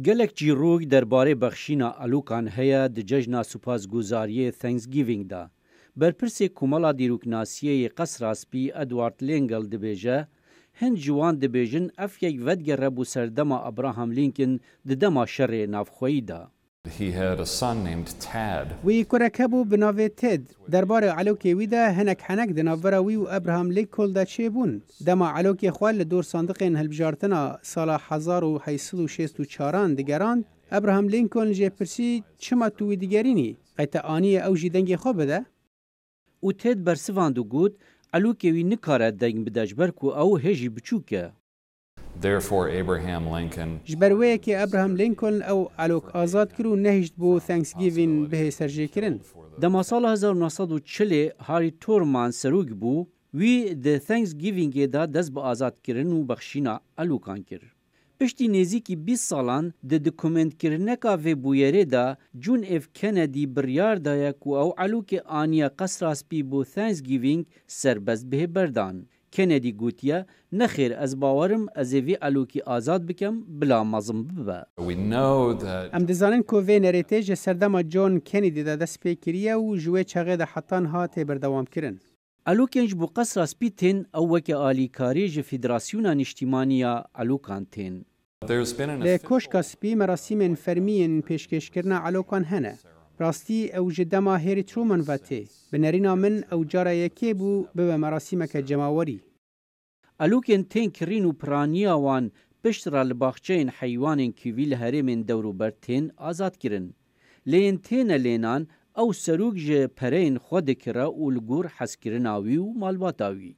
gelek çîrok derbarê bexşîna alûkan heye di cejna supasguzariyê Thanksgiving da. Berpirsê Komala Dîroknasiyeyê Qesra Spî Edward Lengel dibêje, hin ji wan dibêjin ev yek vedgere bû serdema Abraham Lincoln di dema şerê navxweyî da. He had a son named Tad. وی کرک هبو بناوی تد دربار علوکی وی ده هنک حنک دناورا وی و ابراهام لیکل ده چه بون دما علوکی خوال دور صندوقین هلبجارتنا سال 1864 دگران ابراهام لینکلن جه پرسی چما توی دیگرینی قیت آنی او جی دنگی خواه بده؟ û têd bersivand û got elûkê wî nikare deng bide ji ber ku ew hêjî biçûk e. Therefore, Abraham Lincoln جبروی که ابراهام لینکلن او علوک آزاد کرو نهشت بو تhanksgiving به سرجه کرن. Dema sala 1940 Harry Truman serok bû, wî di Thanksgivingê da dest bi azadkirin û bexşîna elûkan kir. Piştî nêzîkî 20 salan di dokumentkirîneka vê bûyerê da John F. Kennedy biryar daye ku ew elûkê aniya Qesra Spî bû Thanksgiving serbest bihê berdan. Kennedy gotiye, nexêr ez bawerim ez ê vê elûkî azad bikim bila mezin bibe. we know that ام دزانن کو وی نریته جه سردما جون کندی ده دست پیکریه و جوه چغه ده حتان هاته بردوام کرن. Elûkên ji bo Qesra Spî tên ew weke alîkarî ji Federasyona Niştimaniya Elûkan tên. there's been an له کوشکا سپی مراسم فرمین پیشکشکرنا علوکان هنه. راستی او جدما هیری ترومن وته. بنرینا من او جارا یکی بو به مراسمک جماوری. Elûkên tên kirîn û piraniya wan piştra li baxçeyên heywanên kivî li herêmên dewrober tên azad kirin. Lêyên têne lênan ew serok ji pereyên xwe dikire û li gor hezkirina wî û malbata wî.